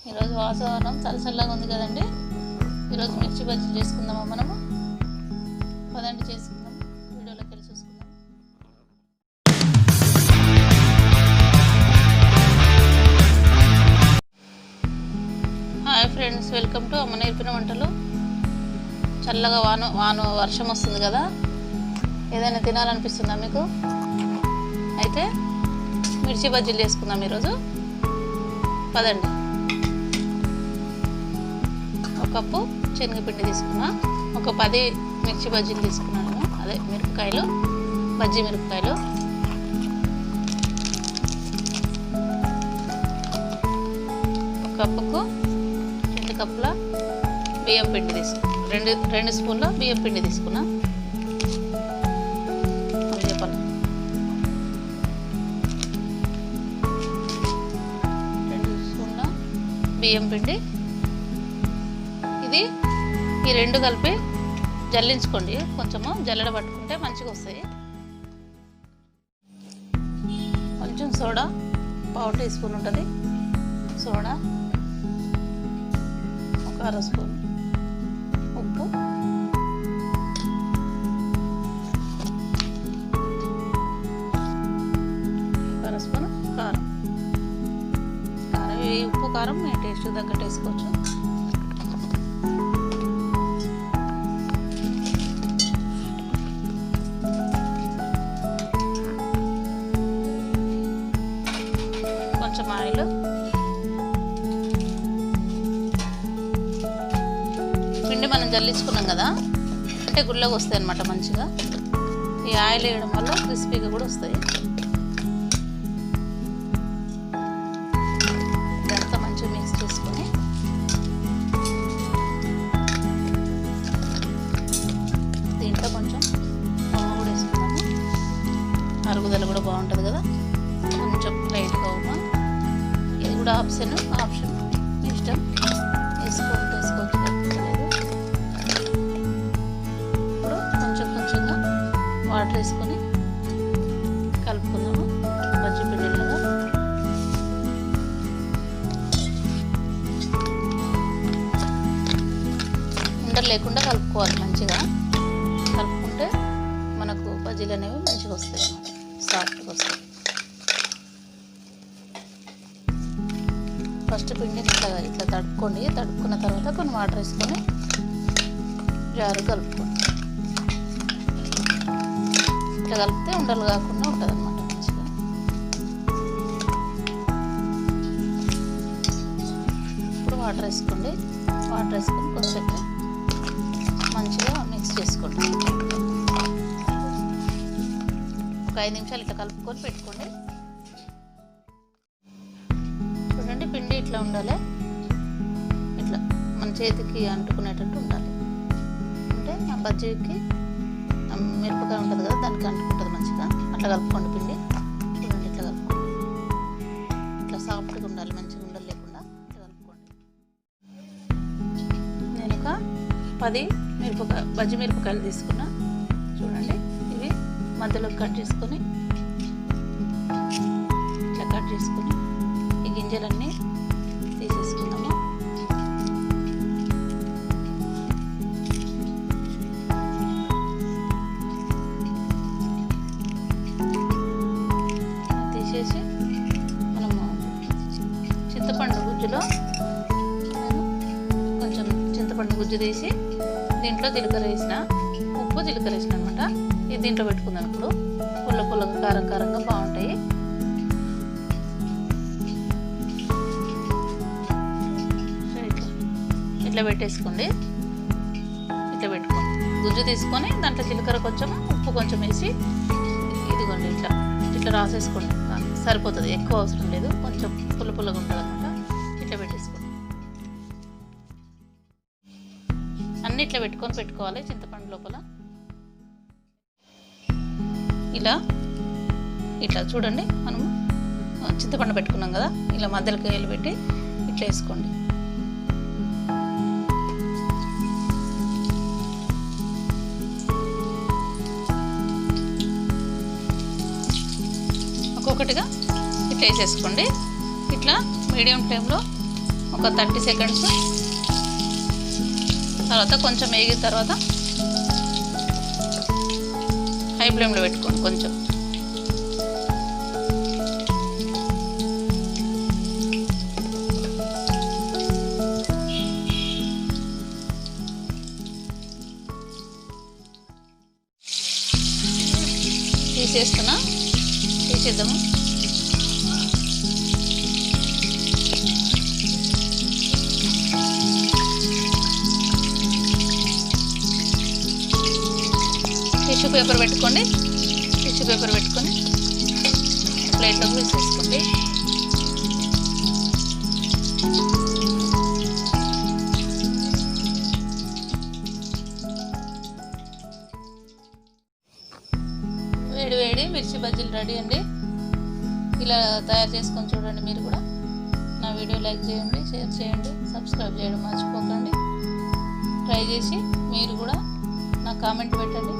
ఈరోజు వాతావరణం చల్లగా ఉంది కదండి. ఈరోజు మిర్చి బజ్జీలు చేసుకుందామా మనము. పదండి చేసుకుందాం, వీడియోలోకి వెళ్ళి చూసుకుందాం. హాయ్ ఫ్రెండ్స్, వెల్కమ్ టు అమ్మ నేర్పిన వంటలు. చల్లగా వర్షం వస్తుంది కదా, ఏదైనా తినాలనిపిస్తుందా మీకు? అయితే మిర్చి బజ్జీలు చేసుకుందాం ఈరోజు. పదండి. ఒక కప్పు శనగపిండి తీసుకున్నా, ఒక 10 మిర్చి బజ్జీలు తీసుకున్నాను. అదే మిరపకాయలు, బజ్జీ మిరపకాయలు. ఒక కప్పుకు 2 కప్పుల బియ్యం పిండి తీసుకున్నా, 2 స్పూన్ల బియ్యం పిండి తీసుకున్నా. చెప్పాలి, 2 స్పూన్ల బియ్యం పిండి. ఈ 2 కలిపి జల్లించుకోండి, కొంచెము జల్లెడ పట్టుకుంటే మంచిగా వస్తాయి. కొంచెం సోడా, 1/2 టీ స్పూన్ ఉంటుంది సోడా, ఒక 1/2 స్పూన్ ఉప్పు, ఒక 1/2 స్పూన్ కారం. ఈ ఉప్పు కారం మీ టేస్ట్ తగ్గట్టు వేసుకోవచ్చు. కొంచెం ఆయిల్, పిండి మనం జల్లించుకున్నాం కదా, అంటే గుల్లగా వస్తాయి అన్నమాట మంచిగా. ఈ ఆయిల్ వేయడం వల్ల క్రిస్పీగా కూడా వస్తాయి. ఇదంతా మంచిగా మిక్స్ చేసుకొని దీంట్లో కొంచెం అమ్మ కూడా వేసుకున్నాము, అరుగుదల కూడా బాగుంటుంది కదా. కొంచెం లైట్గా ఉమ్మ, ఇది కూడా ఆప్షన్ ఇష్టం, వేసుకోవచ్చు లేదు. ఇప్పుడు కొంచెంగా వాటర్ వేసుకొని కలుపుకుందాము బజ్జీ పిండిలాగా. ఉండలు లేకుండా కలుపుకోవాలి మంచిగా. కలుపుకుంటే మనకు బజ్జీలు అనేవి మంచిగా వస్తాయి అన్నమాట, సాఫ్ట్గా వస్తాయి. ఫస్ట్ పిండిని ఇట్లా తడుపుకోండి. తడుపుకున్న తర్వాత కొన్ని వాటర్ వేసుకొని జారు కలుపుకోండి. ఇట్లా కలిపితే ఉండలు కాకుండా ఉంటుంది అన్నమాట మంచిగా. ఇప్పుడు వాటర్ వేసుకోండి. వాటర్ వేసుకొని కొంచెం మంచిగా మిక్స్ చేసుకోండి. ఒక 5 నిమిషాలు ఇట్లా కలుపుకొని పెట్టుకోండి. చూడండి, పిండి ఇట్లా ఉండాలి, ఇట్లా మన చేతికి అంటుకునేటట్టు ఉండాలి. అంటే ఆ బజ్జీకి మిరపకాయ ఉంటుంది కదా, దానికి అంటుకుంటుంది మంచిగా. అట్లా కలుపుకోండి పిండి. చూడండి, ఇట్లా కలుపుకోండి. ఇట్లా సాఫ్ట్గా ఉండాలి, మంచిగా ఉండలు లేకుండా ఇట్లా కలుపుకోండి. నేను ఒక 10 బజ్జీ మిరపకాయలు తీసుకున్నా. చూడండి, ఇవి మధ్యలో కట్ చేసుకొని ఇట్లా కట్ చేసుకొని ఈ గింజలన్నీ తీసేసుకుందాము. తీసేసి మనము చింతపండు గుజ్జులో కొంచెం చింతపండు గుజ్జు తీసి దీంట్లో జీలకర్ర వేసిన, ఉప్పు జీలకర్ర వేసిన అనమాట. ఇది దీంట్లో పెట్టుకుందాం. ఇప్పుడు పుల్లగా కారంగా బాగుంటాయి. ఇట్లా పెట్టేసుకోండి. ఇట్లా పెట్టుకోండి. గుజ్జు తీసుకొని దాంట్లో జీలకర్ర కొంచెం, ఉప్పు కొంచెం వేసి ఇదిగోండి ఇట్లా రాసేసుకోండి. సరిపోతుంది, ఎక్కువ అవసరం లేదు. కొంచెం పుల్లగా ఉంటుంది అనమాట. ఇట్లా పెట్టేసుకోండి. అన్నీ ఇట్లా పెట్టుకోవాలి చింతపండు లోపల. ఇట్లా చూడండి, మనము చింతపండు పెట్టుకున్నాం కదా, ఇలా మధ్యలోకి వేలు పెట్టి ఇట్లా వేసుకోండి. ఒక్కొక్కటిగా ఇట్లా వేసేసుకోండి. ఇట్లా మీడియం ఫ్లేమ్లో ఒక 30 సెకండ్స్. తర్వాత కొంచెం వేగిన తర్వాత హై ఫ్లేమ్లో పెట్టుకోండి. కొంచెం తీసేద్దాము. టిష్యూ పేపర్ పెట్టుకోండి. టిష్యూ పేపర్ పెట్టుకొని ప్లేట్లోకి వేసేసుకోండి. వేడి వేడి మిర్చి బజ్జీలు రెడీ అండి. ఇలా తయారు చేసుకొని చూడండి. మీరు కూడా నా వీడియో లైక్ చేయండి, షేర్ చేయండి, సబ్స్క్రైబ్ చేయడం మర్చిపోకండి. ట్రై చేసి మీరు కూడా నాకు కామెంట్ పెట్టండి.